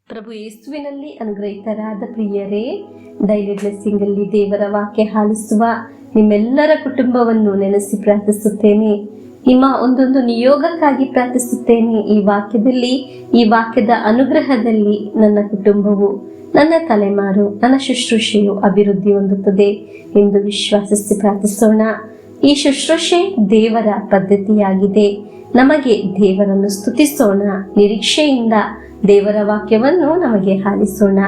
ಪ್ರಭು ಯೇಸುವಿನಲ್ಲಿ ಅನುಗ್ರಹಿತರಾದ ಪ್ರಿಯರೇ, daily blessing ಅಲ್ಲಿ ದೇವರ ವಾಕ್ಯ ಆಲಿಸುವ ನಿಮ್ಮೆಲ್ಲರ ಕುಟುಂಬವನ್ನು ನೆನೆಸಿ ಪ್ರಾರ್ಥಿಸುತ್ತೇನೆ. ನಿಮ್ಮ ಒಂದೊಂದು ನಿಯೋಗಕ್ಕಾಗಿ ಪ್ರಾರ್ಥಿಸುತ್ತೇನೆ. ಈ ವಾಕ್ಯದ ಅನುಗ್ರಹದಲ್ಲಿ ನನ್ನ ಕುಟುಂಬವು, ನನ್ನ ತಲೆಮಾರು, ನನ್ನ ಶುಶ್ರೂಷೆಯು ಅಭಿವೃದ್ಧಿ ಹೊಂದುತ್ತದೆ ಎಂದು ವಿಶ್ವಾಸಿಸಿ ಪ್ರಾರ್ಥಿಸೋಣ. ಈ ಶುಶ್ರೂಷೆ ದೇವರ ಪದ್ಧತಿಯಾಗಿದೆ. ನಮಗೆ ದೇವರನ್ನು ಸ್ತುತಿಸೋಣ. ನಿರೀಕ್ಷೆಯಿಂದ ದೇವರ ವಾಕ್ಯವನ್ನು ನಮಗೆ ಆಲಿಸೋಣ.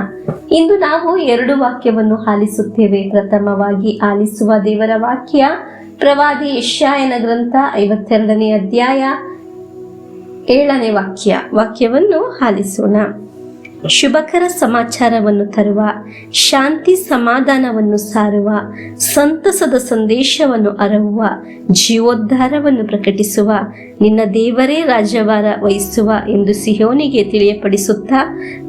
ಇಂದು ನಾವು 2 ವಾಕ್ಯವನ್ನು ಆಲಿಸುತ್ತೇವೆ. ಪ್ರಥಮವಾಗಿ ಆಲಿಸುವ ದೇವರ ವಾಕ್ಯ ಪ್ರವಾದಿ ಯೆಶಾಯನ ಗ್ರಂಥ 52ನೇ ಅಧ್ಯಾಯ 7ನೇ ವಾಕ್ಯವನ್ನು ಆಲಿಸೋಣ. ಶುಭಕರ ಸಮಾಚಾರವನ್ನು ತರುವ, ಶಾಂತಿ ಸಮಾಧಾನವನ್ನು ಸಾರುವ, ಸಂತಸದ ಸಂದೇಶವನ್ನು ಅರಹುವ, ಜೀವೋದ್ಧಾರವನ್ನು ಪ್ರಕಟಿಸುವ, ನಿನ್ನ ದೇವರೇ ರಾಜ್ಯಭಾರ ವಹಿಸುವ ಎಂದು ಸಿಹೋನಿಗೆ ತಿಳಿಯಪಡಿಸುತ್ತಾ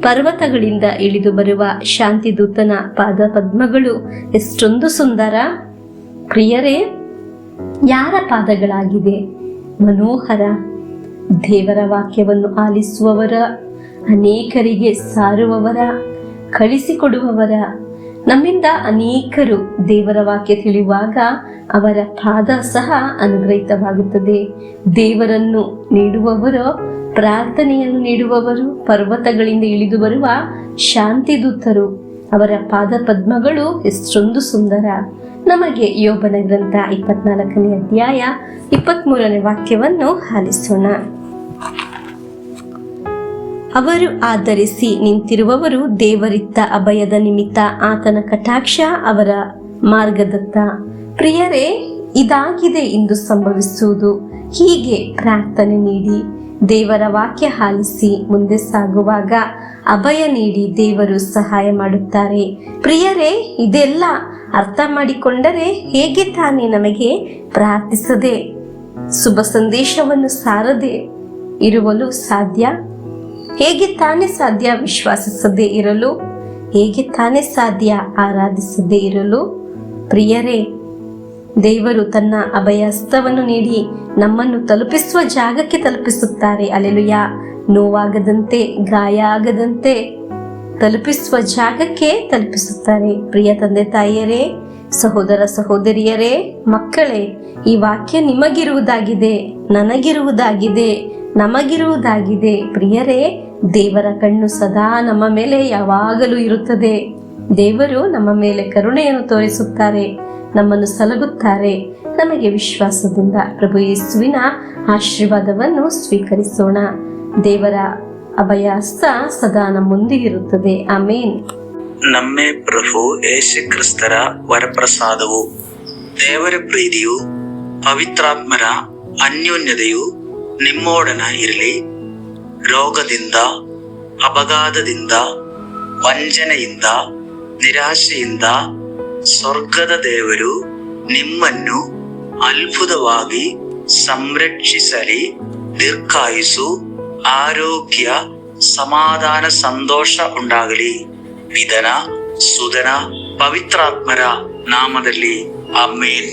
ಪರ್ವತಗಳಿಂದ ಇಳಿದು ಬರುವ ಶಾಂತಿದೂತನ ಪಾದ ಪದ್ಮಗಳು ಎಷ್ಟೊಂದು ಸುಂದರ. ಪ್ರಿಯರೇ, ಯಾರ ಪಾದಗಳಾಗಿದೆ? ಮನೋಹರ. ದೇವರ ವಾಕ್ಯವನ್ನು ಆಲಿಸುವವರ, ಅನೇಕರಿಗೆ ಸಾರುವವರ, ಕಳಿಸಿಕೊಡುವವರ. ನಮ್ಮಿಂದ ಅನೇಕರು ದೇವರ ವಾಕ್ಯ ತಿಳಿಯುವಾಗ ಅವರ ಪಾದ ಸಹ ಅನುಗ್ರಹಿತವಾಗುತ್ತದೆ. ದೇವರನ್ನು ನೀಡುವವರು, ಪ್ರಾರ್ಥನೆಯನ್ನು ನೀಡುವವರು, ಪರ್ವತಗಳಿಂದ ಇಳಿದು ಬರುವ ಶಾಂತಿದೂತರು, ಅವರ ಪಾದ ಪದ್ಮಗಳು ಎಷ್ಟೊಂದು ಸುಂದರ. ನಮಗೆ ಯೋಬನ ಗ್ರಂಥ 24ನೇ ಅಧ್ಯಾಯ 23ನೇ ವಾಕ್ಯವನ್ನು ಆಲಿಸೋಣ. ಅವರು ಆಧರಿಸಿ ನಿಂತಿರುವವರು ದೇವರಿತ್ತ ಅಭಯದ ನಿಮಿತ್ತ, ಆತನ ಕಟಾಕ್ಷ ಅವರ ಮಾರ್ಗದತ್ತ. ಪ್ರಿಯರೇ, ಇದಾಗಿದೆ ಇಂದು ಸಂಭವಿಸುವುದು. ಹೀಗೆ ಪ್ರಾರ್ಥನೆ ನೀಡಿ ದೇವರ ವಾಕ್ಯ ಆಲಿಸಿ ಮುಂದೆ ಸಾಗುವಾಗ ಅಭಯ ನೀಡಿ ದೇವರು ಸಹಾಯ ಮಾಡುತ್ತಾರೆ. ಪ್ರಿಯರೇ, ಇದೆಲ್ಲ ಅರ್ಥ ಮಾಡಿಕೊಂಡರೆ ಹೇಗೆ ತಾನೇ ನಮಗೆ ಪ್ರಾರ್ಥಿಸದೆ, ಶುಭ ಸಂದೇಶವನ್ನು ಸಾರದೆ ಇರುವಲು ಸಾಧ್ಯ? ಹೇಗೆ ತಾನೇ ಸಾಧ್ಯ ವಿಶ್ವಾಸಿಸದೇ ಇರಲು? ಹೇಗೆ ತಾನೇ ಸಾಧ್ಯ ಆರಾಧಿಸದೇ ಇರಲು? ಪ್ರಿಯರೇ, ದೇವರು ತನ್ನ ಅಭಯಹಸ್ತವನ್ನು ನೀಡಿ ನಮ್ಮನ್ನು ತಲುಪಿಸುವ ಜಾಗಕ್ಕೆ ತಲುಪಿಸುತ್ತಾರೆ. ಅಲ್ಲೆಲುಯಾ. ನೋವಾಗದಂತೆ, ಗಾಯ ಆಗದಂತೆ ತಲುಪಿಸುವ ಜಾಗಕ್ಕೆ ತಲುಪಿಸುತ್ತಾರೆ. ಪ್ರಿಯ ತಂದೆ ತಾಯಿಯರೇ, ಸಹೋದರ ಸಹೋದರಿಯರೇ, ಮಕ್ಕಳೇ, ಈ ವಾಕ್ಯ ನಿಮಗಿರುವುದಾಗಿದೆ, ನನಗಿರುವುದಾಗಿದೆ, ನಮಗಿರುವುದಾಗಿದೆ. ಪ್ರಿಯರೇ, ದೇವರ ಕಣ್ಣು ಸದಾ ನಮ್ಮ ಮೇಲೆ ಯಾವಾಗಲೂ ಇರುತ್ತದೆ. ದೇವರು ನಮ್ಮ ಮೇಲೆ ಕರುಣೆಯನ್ನು ತೋರಿಸುತ್ತಾರೆ, ನಮ್ಮನ್ನು ಸಲಗುತ್ತಾರೆ. ನಮಗೆ ವಿಶ್ವಾಸದಿಂದ ಪ್ರಭು ಯೇಸುವಿನ ಆಶೀರ್ವಾದವನ್ನು ಸ್ವೀಕರಿಸೋಣ. ದೇವರ ಅಭಯಹಸ್ತ ಸದಾ ನಮ್ಮೊಂದಿಗಿರುತ್ತದೆ. ಆಮೇನ್. ನಮ್ಮ ಪ್ರಭು ಯೇಸು ಕ್ರಿಸ್ತರ ವರಪ್ರಸಾದವು, ದೇವರ ಪ್ರೀತಿಯು, ಪವಿತ್ರಾತ್ಮರ ಅನ್ಯೋನ್ಯತೆಯು ನಿಮ್ಮೊಡನ ಇರಲಿ. ರೋಗದಿಂದ, ಅಪಘಾತದಿಂದ, ವಂಚನೆಯಿಂದ, ನಿರಾಶೆಯಿಂದ ಸ್ವರ್ಗದ ದೇವರು ನಿಮ್ಮನ್ನು ಅದ್ಭುತವಾಗಿ ಸಂರಕ್ಷಿಸಲಿ. ದೀರ್ಘಾಯುಸ್ಸು, ಆರೋಗ್ಯ, ಸಮಾಧಾನ, ಸಂತೋಷ ಉಂಟಾಗಲಿ. ಪಿತನ, ಸುತನ, ಪವಿತ್ರಾತ್ಮರ ನಾಮದಲ್ಲಿ ಆಮೇನ್.